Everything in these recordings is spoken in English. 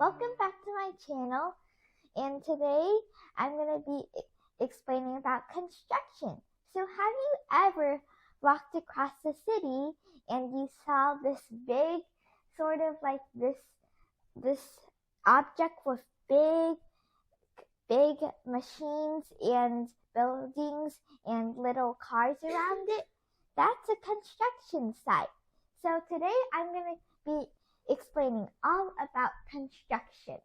Welcome back to my channel, and today I'm going to be explaining about construction. So have you ever walked across the city and you saw this big, sort of like this object with big machines and buildings and little cars around it? That's a construction site. So today I'm going to be explaining all about construction.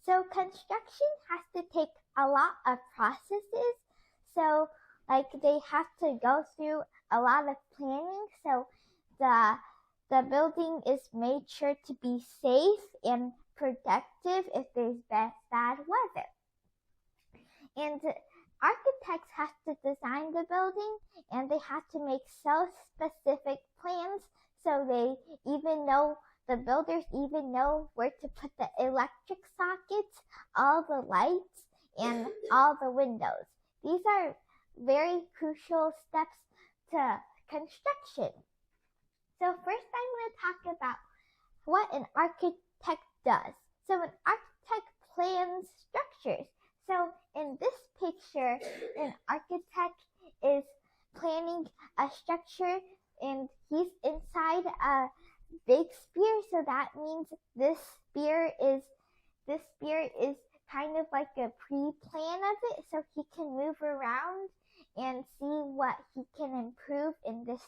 So construction has to take a lot of processes. So like they have to go through a lot of planning. So the building is made sure to be safe and protective if there's bad weather. And architects have to design the building, and they have to make so specific plans so the builders even know where to put the electric sockets, all the lights, and all the windows. These are very crucial steps to construction. So first I'm going to talk about what an architect does. So an architect plans structures. So in this picture, an architect is planning a structure and he's inside a big sphere. So that means this sphere is kind of like a pre-plan of it, so he can move around and see what he can improve in this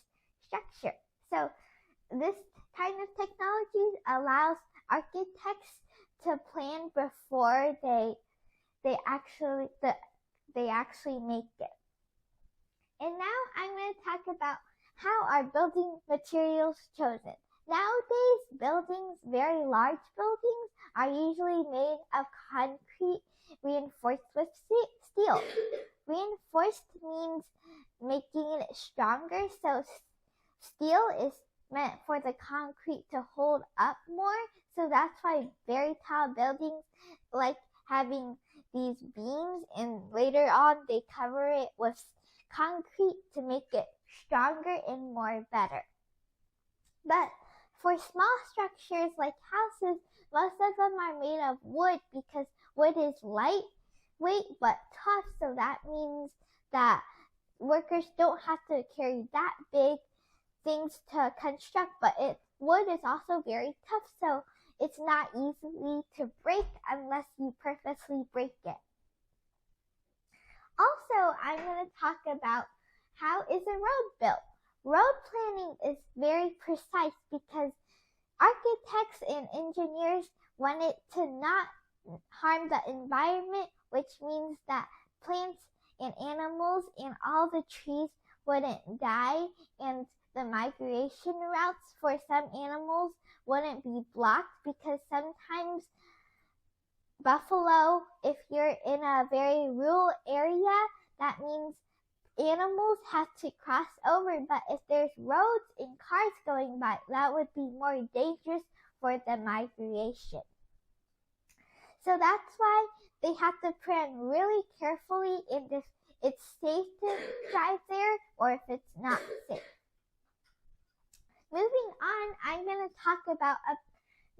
structure. So this kind of technology allows architects to plan before they actually make it. And now I'm going to talk about how are building materials chosen. Nowadays, very large buildings are usually made of concrete reinforced with steel. Reinforced means making it stronger, so steel is meant for the concrete to hold up more. So that's why very tall buildings like having these beams, and later on they cover it with concrete to make it stronger and more better. But for small structures like houses, most of them are made of wood because wood is lightweight but tough, so that means that workers don't have to carry that big things to construct, but wood is also very tough, so it's not easily to break unless you purposely break it. Also, I'm going to talk about how is a road built. Road planning is very precise because architects and engineers want it to not harm the environment, which means that plants and animals and all the trees wouldn't die, and the migration routes for some animals wouldn't be blocked, because sometimes buffalo, if you're in a very rural area, that means animals have to cross over, but if there's roads and cars going by, that would be more dangerous for the migration. So that's why they have to plan really carefully if it's safe to drive there or if it's not safe. Moving on, I'm going to talk about a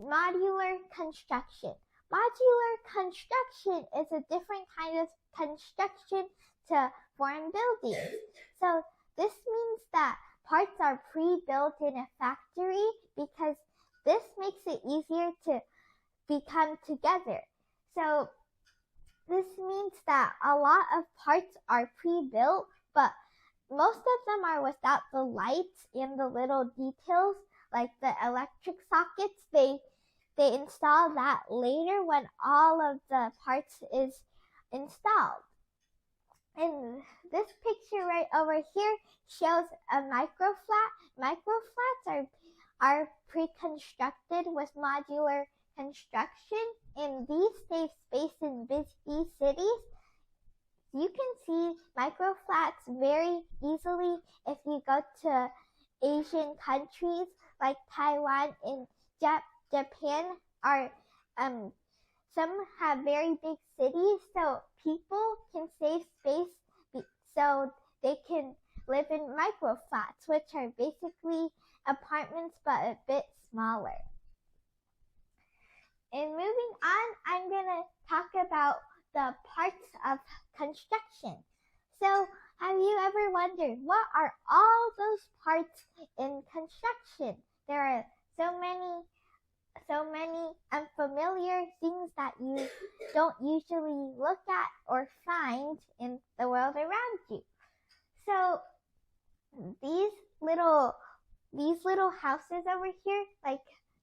modular construction. Modular construction is a different kind of construction to foreign buildings. So this means that parts are pre-built in a factory because this makes it easier to become together. So this means that a lot of parts are pre-built, but most of them are without the lights and the little details like the electric sockets. They install that later when all of the parts is installed. And this picture right over here shows a microflat. Microflats are pre-constructed with modular construction, and these save space in busy cities. You can see microflats very easily if you go to Asian countries like Taiwan and Japan. Some have very big cities, so people can save space so they can live in microflats, which are basically apartments but a bit smaller. And moving on, I'm going to talk about the parts of construction. So, have you ever wondered, what are all those parts in construction? There are so many unfamiliar things that you don't usually look at or find in the world around you. So, these little houses over here, like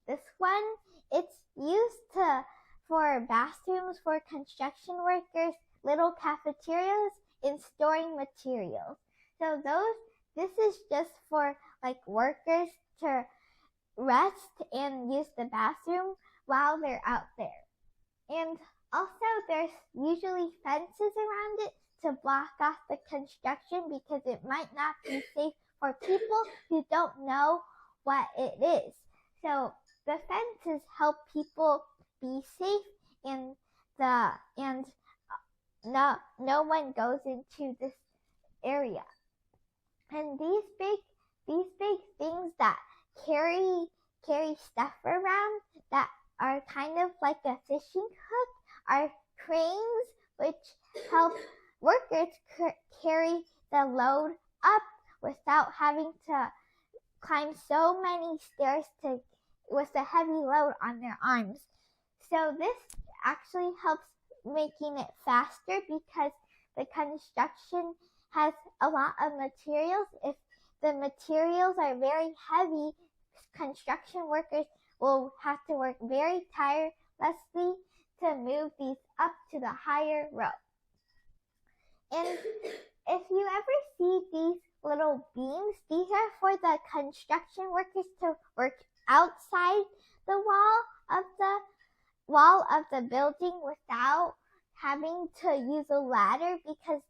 this one, it's used for bathrooms for construction workers, little cafeterias, and storing materials. So this is just for like workers to rest and use the bathroom while they're out there. And also there's usually fences around it to block off the construction because it might not be safe for people who don't know what it is. So the fences help people be safe and no one goes into this area. And these big things that carry stuff around that are kind of like a fishing hook are cranes, which help workers carry the load up without having to climb so many stairs with a heavy load on their arms. So this actually helps making it faster because the construction has a lot of materials. If the materials are very heavy, construction workers will have to work very tirelessly to move these up to the higher row. And if you ever see these little beams, these are for the construction workers to work outside the wall of the building without having to use a ladder, because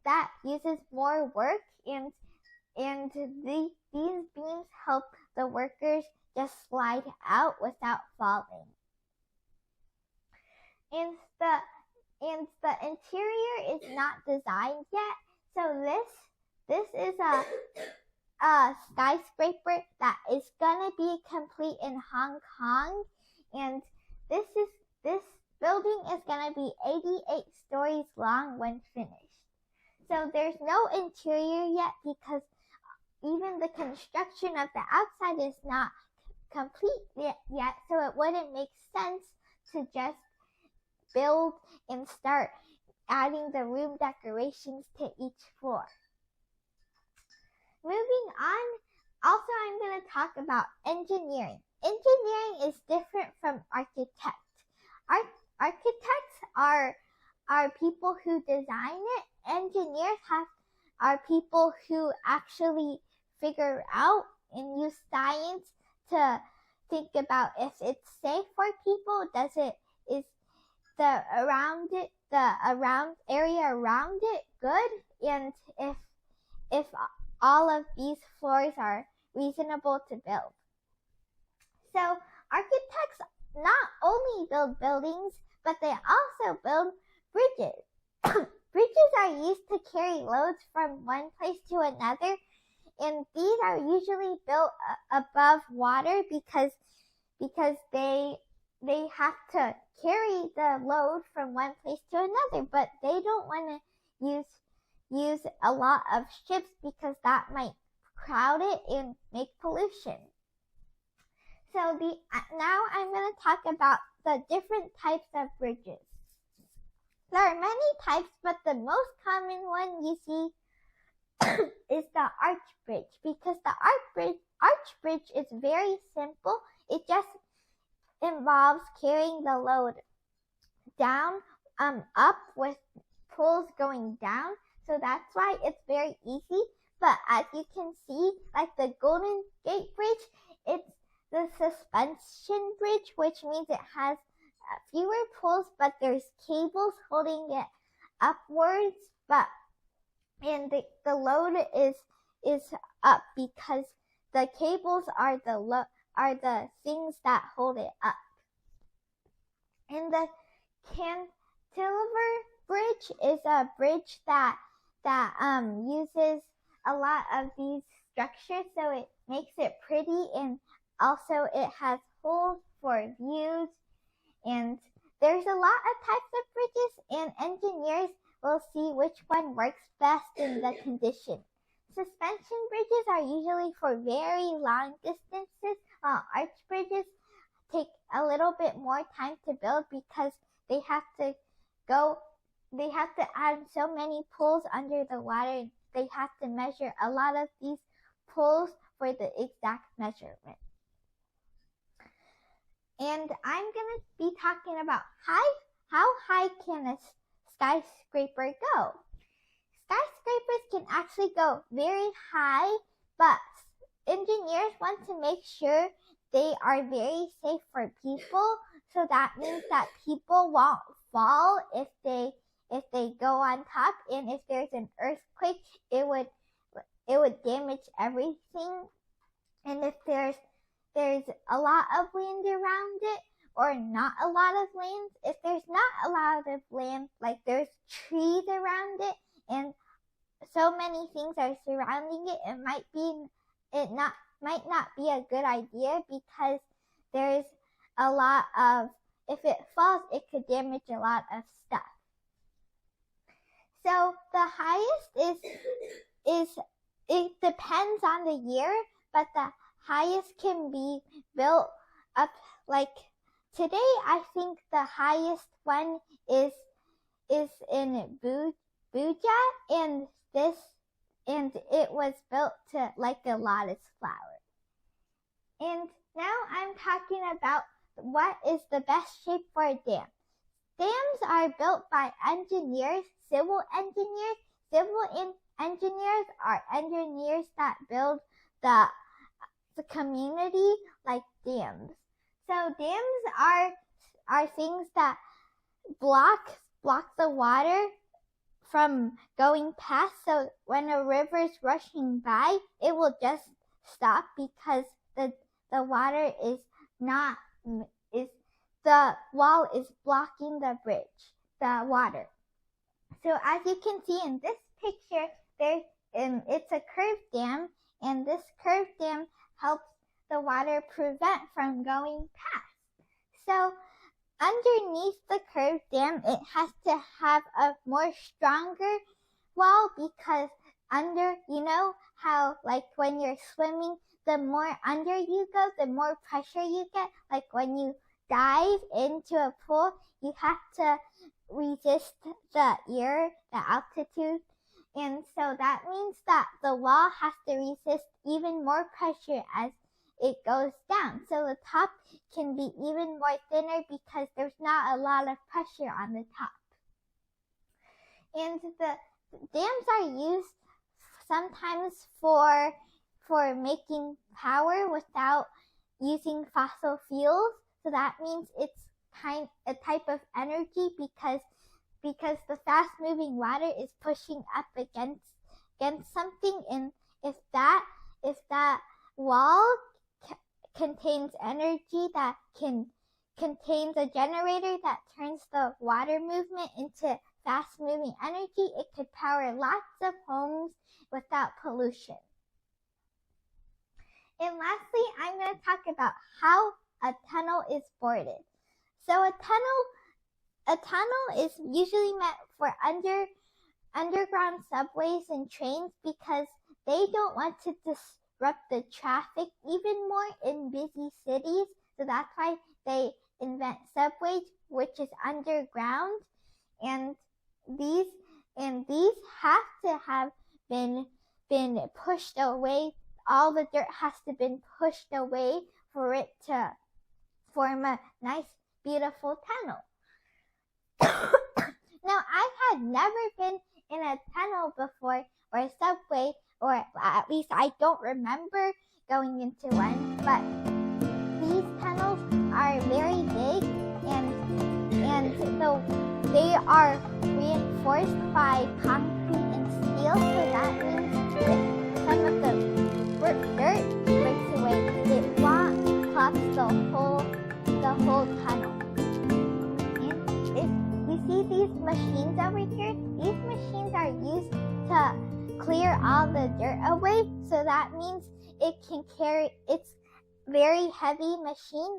that uses more work, and these beams help the workers just slide out without falling. And the interior is not designed yet, so this is a skyscraper that is gonna be complete in Hong Kong, and this building is gonna be 88 stories long when finished. So there's no interior yet because even the construction of the outside is not complete yet, so it wouldn't make sense to just build and start adding the room decorations to each floor. Moving on, also I'm going to talk about engineering. Engineering is different from architects. Architects are people who design it. Engineers are people who actually figure out and use science to think about if it's safe for people. Is the area around it good, and if all of these floors are reasonable to build. So architects not only build buildings, but they also build bridges. Bridges are used to carry loads from one place to another, and these are usually built above water because they have to carry the load from one place to another, but they don't want to use a lot of ships because that might crowd it and make pollution. So now I'm going to talk about the different types of bridges. There are many types, but the most common one you see is the arch bridge, because the arch bridge is very simple. It just involves carrying the load down, up with poles going down. So that's why it's very easy. But as you can see, like the Golden Gate Bridge, it's the suspension bridge, which means it has fewer poles, but there's cables holding it upwards. And the load is up because the cables are the things that hold it up. And the cantilever bridge is a bridge that uses a lot of these structures, so it makes it pretty, and also it has pools for views. And there's a lot of types of bridges, and engineers will see which one works best in the condition. Suspension bridges are usually for very long distances, while arch bridges take a little bit more time to build because they have to add so many pools under the water. They have to measure a lot of these pools for the exact measurement. And I'm going to be talking about how high can a skyscraper go. Skyscrapers can actually go very high, but engineers want to make sure they are very safe for people. So that means that people won't fall if they go on top, and if there's an earthquake, it would damage everything. And if there's a lot of land around it, or not a lot of land, if there's not a lot of land, like there's trees around it and so many things are surrounding it, it might not be a good idea, because there's a lot of, if it falls, it could damage a lot of stuff. So the highest is it depends on the year, but the highest can be built up, like today I think the highest one is in Buja, and it was built to like a lotus flower. And now I'm talking about what is the best shape for a dam. Dams are built by engineers, civil engineers. Civil engineers are engineers that build the community, like dams. So dams are things that block the water from going past. So when a river is rushing by, it will just stop because the water is the wall is blocking the bridge, the water. So as you can see in this picture, it's a curved dam, and this curved dam helps the water prevent from going past. So underneath the curved dam, it has to have a more stronger wall, because you know how like when you're swimming, the more under you go, the more pressure you get. Like when you dive into a pool, you have to resist the air, the altitude. And so that means that the wall has to resist even more pressure as it goes down. So the top can be even more thinner because there's not a lot of pressure on the top. And the dams are used sometimes for making power without using fossil fuels. So that means it's a type of energy because the fast moving water is pushing up against something, and if that wall contains energy that contains a generator that turns the water movement into fast moving energy, it could power lots of homes without pollution. And lastly, I'm going to talk about how a tunnel is boarded. So a tunnel is usually meant for underground subways and trains, because they don't want to disrupt the traffic even more in busy cities. So that's why they invent subways, which is underground, and these have to have been pushed away. All the dirt has to been pushed away for it to form a nice, beautiful tunnel. Now, I had never been in a tunnel before, or a subway, or at least I don't remember going into one, but these tunnels are very big, and so they are reinforced by concrete and steel, so that means that some of the dirt breaks away. It won't collapse the whole tunnel. And you see these machines over here? These machines are used to clear all the dirt away, so that means it's very heavy machine